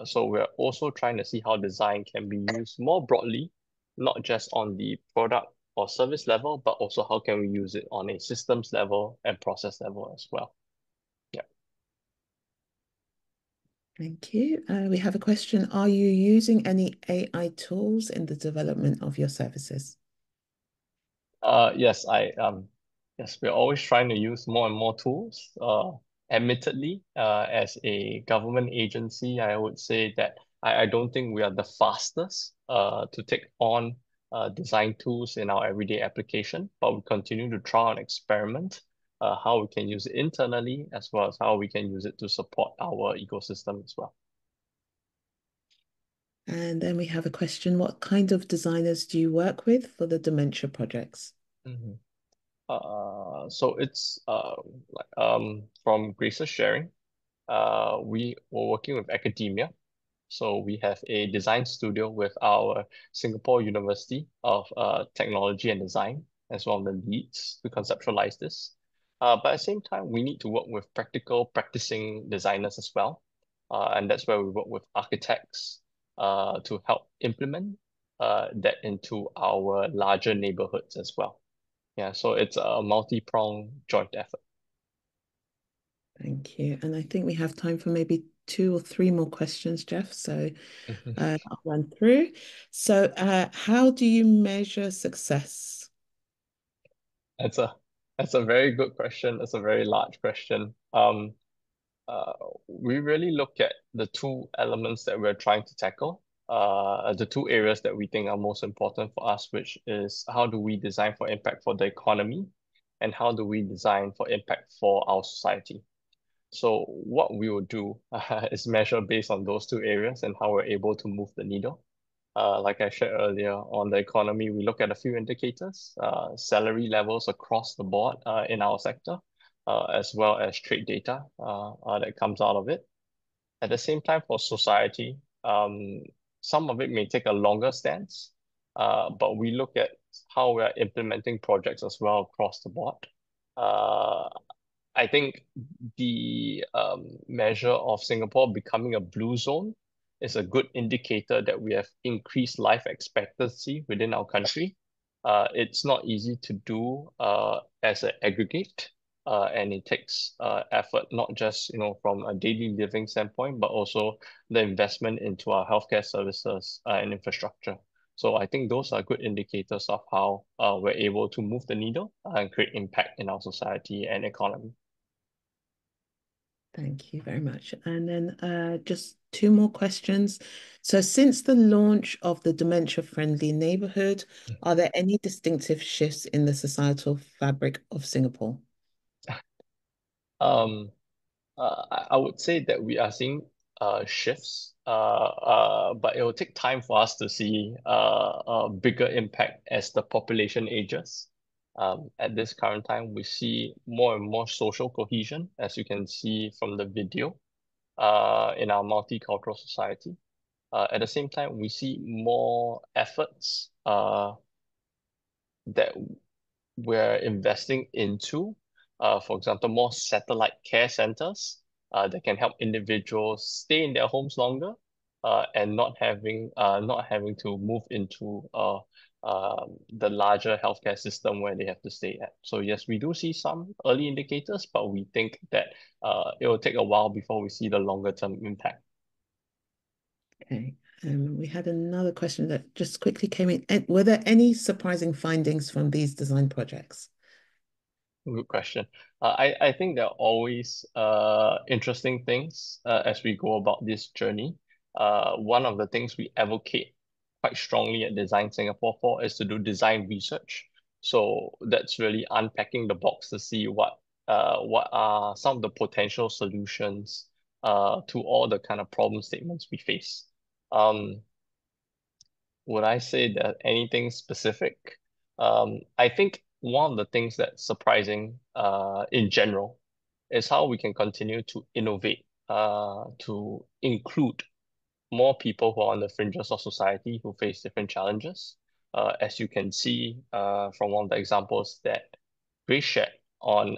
So we're also trying to see how design can be used more broadly, not just on the product or service level, but also how can we use it on a systems level and process level as well. Yeah. Thank you. We have a question. Are you using any AI tools in the development of your services? Yes, we're always trying to use more and more tools. Admittedly, as a government agency, I would say that I don't think we are the fastest to take on design tools in our everyday application, but we continue to try and experiment how we can use it internally as well as how we can use it to support our ecosystem as well. And then we have a question. What kind of designers do you work with for the dementia projects? Mm-hmm. So it's from Grace's sharing, we were working with academia. So we have a design studio with our Singapore University of Technology and Design as one of the leads to conceptualize this. But at the same time, we need to work with practicing designers as well. And that's where we work with architects to help implement that into our larger neighborhoods as well. Yeah, so it's a multi-pronged joint effort. Thank you. And I think we have time for maybe 2 or 3 more questions, Jeff. So I'll run through. So how do you measure success? That's a very good question. That's a very large question. We really look at the 2 elements that we're trying to tackle. The 2 areas that we think are most important for us, which is how do we design for impact for the economy and how do we design for impact for our society. So what we will do is measure based on those 2 areas and how we're able to move the needle. Like I shared earlier, on the economy, we look at a few indicators, salary levels across the board in our sector, as well as trade data that comes out of it. At the same time, for society, some of it may take a longer stance, but we look at how we are implementing projects as well across the board. I think the measure of Singapore becoming a blue zone is a good indicator that we have increased life expectancy within our country. It's not easy to do as an aggregate, and it takes effort, not just from a daily living standpoint, but also the investment into our healthcare services and infrastructure. So I think those are good indicators of how we're able to move the needle and create impact in our society and economy. Thank you very much. And then just 2 more questions. So since the launch of the dementia-friendly neighborhood, are there any distinctive shifts in the societal fabric of Singapore? I would say that we are seeing shifts, but it will take time for us to see a bigger impact as the population ages. At this current time, we see more and more social cohesion, as you can see from the video, in our multicultural society. At the same time, we see more efforts that we're investing into, for example, more satellite care centers that can help individuals stay in their homes longer and not having to move into the larger healthcare system where they have to stay at. So yes, we do see some early indicators, but we think that it will take a while before we see the longer term impact. Okay. We had another question that just quickly came in. Were there any surprising findings from these design projects? Good question. I think there are always interesting things as we go about this journey. One of the things we advocate quite strongly at Design Singapore for is to do design research. So that's really unpacking the box to see what are some of the potential solutions to all the kind of problem statements we face. Would I say that anything specific? I think one of the things that's surprising in general is how we can continue to innovate to include more people who are on the fringes of society who face different challenges. As you can see from one of the examples that Grace shared on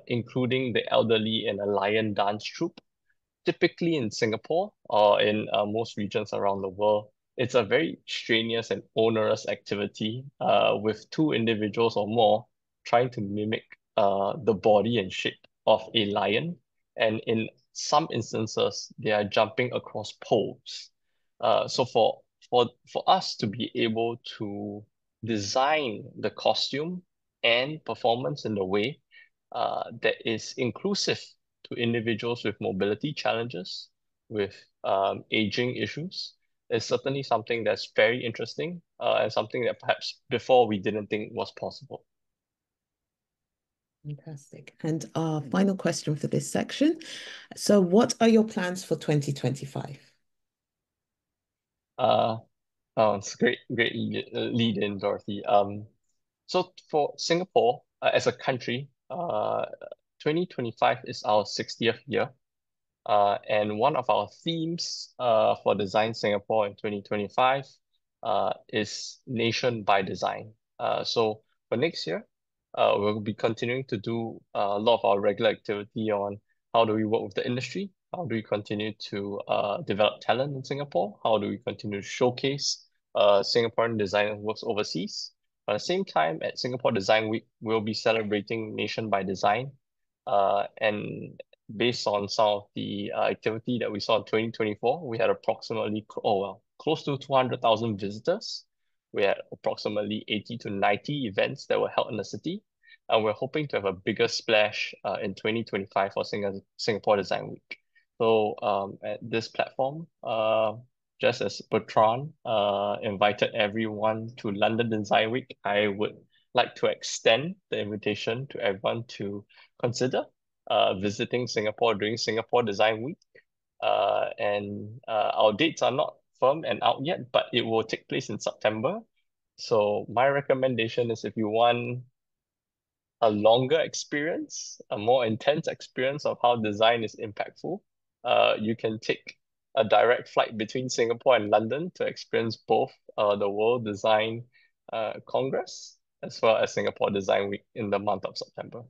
including the elderly in a lion dance troupe. Typically in Singapore or in most regions around the world, it's a very strenuous and onerous activity with two individuals or more trying to mimic the body and shape of a lion. And in some instances, they are jumping across poles. So for us to be able to design the costume and performance in the way that is inclusive to individuals with mobility challenges, with aging issues, is certainly something that's very interesting and something that perhaps before we didn't think was possible. Fantastic. And our final question for this section. So what are your plans for 2025? It's a great lead in, Dorothy. So for Singapore, as a country, 2025 is our 60th year. And one of our themes for Design Singapore in 2025 is Nation by Design. So for next year, we'll be continuing to do a lot of our regular activity on how do we work with the industry, how do we continue to develop talent in Singapore, how do we continue to showcase Singaporean designers works overseas. At the same time, at Singapore Design Week, we'll be celebrating Nation by Design. And based on some of the activity that we saw in 2024, we had approximately, close to 200,000 visitors. We had approximately 80 to 90 events that were held in the city. And we're hoping to have a bigger splash in 2025 for Singapore Design Week. So at this platform, just as Bertrand invited everyone to London Design Week, I would like to extend the invitation to everyone to consider visiting Singapore during Singapore Design Week. And our dates are not firm and out yet, but it will take place in September. So my recommendation is if you want a longer experience, a more intense experience of how design is impactful, you can take a direct flight between Singapore and London to experience both the World Design Congress as well as Singapore Design Week in the month of September.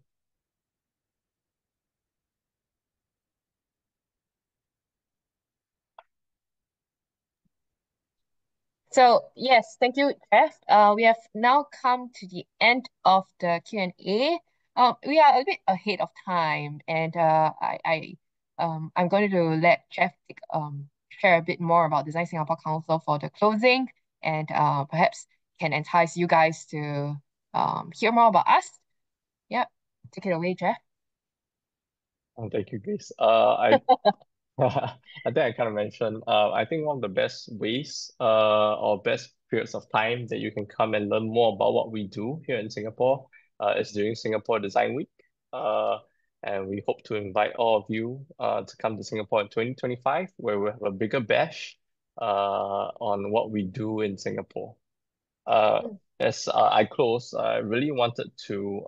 So yes, thank you, Jeff. We have now come to the end of the Q&A. We are a bit ahead of time, and I'm going to let Jeff share a bit more about Design Singapore Council for the closing, and perhaps can entice you guys to hear more about us. Yep, take it away, Jeff. Thank you, Grace. I think I kind of mentioned, I think one of the best ways or best periods of time that you can come and learn more about what we do here in Singapore is during Singapore Design Week. And we hope to invite all of you to come to Singapore in 2025, where we'll have a bigger bash on what we do in Singapore. As I close, I really wanted to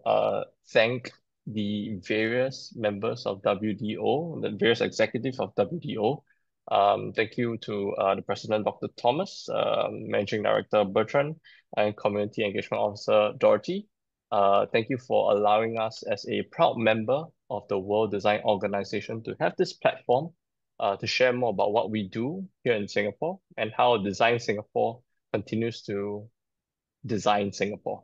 thank the various members of WDO, the various executives of WDO. Thank you to the President, Dr. Thomas, Managing Director Bertrand, and Community Engagement Officer Dorothy. Thank you for allowing us as a proud member of the World Design Organization to have this platform to share more about what we do here in Singapore and how Design Singapore continues to design Singapore.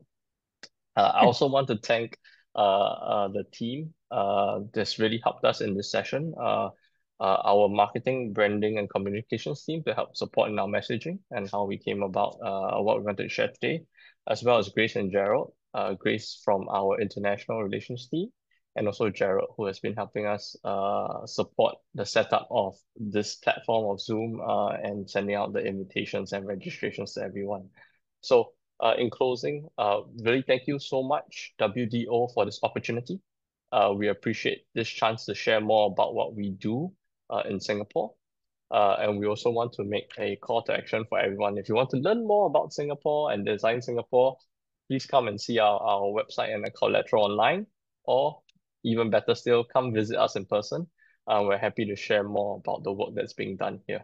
I also want to thank the team that's really helped us in this session. Our marketing, branding, and communications team to help support in our messaging and how we came about what we wanted to share today, as well as Grace and Gerald. Grace from our international relations team, and also Gerald, who has been helping us support the setup of this platform of Zoom and sending out the invitations and registrations to everyone. So in closing, really thank you so much, WDO, for this opportunity. We appreciate this chance to share more about what we do in Singapore. And we also want to make a call to action for everyone. If you want to learn more about Singapore and Design Singapore, please come and see our website and the collateral online, or even better still, come visit us in person. We're happy to share more about the work that's being done here.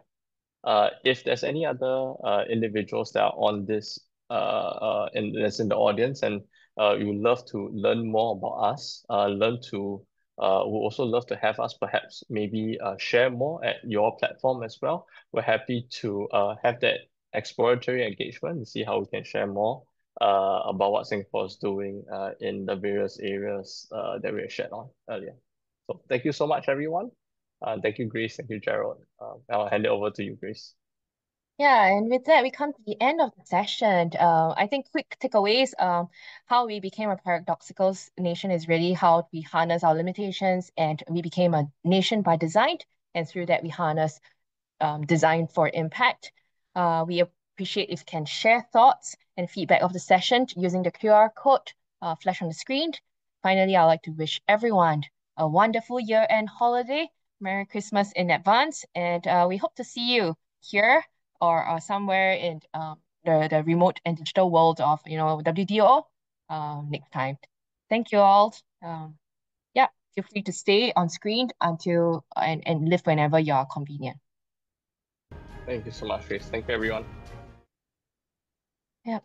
If there's any other individuals that are on this in the audience and you would love to learn more about us, would also love to have us perhaps maybe share more at your platform as well. We're happy to have that exploratory engagement to see how we can share more about what Singapore is doing in the various areas that we shared on earlier. So thank you so much, everyone. Thank you, Grace. Thank you, Gerald. I'll hand it over to you, Grace. Yeah, and with that, we come to the end of the session. I think quick takeaways, how we became a paradoxical nation is really how we harness our limitations, and we became a nation by design, and through that we harness design for impact. We appreciate if you can share thoughts and feedback of the session using the QR code flashed on the screen. Finally, I'd like to wish everyone a wonderful year-end holiday. Merry Christmas in advance, and we hope to see you here or somewhere in the remote and digital world of WDO next time. Thank you all. Yeah, feel free to stay on screen until and live whenever you are convenient. Thank you so much, Grace. Thank you, everyone. Yeah.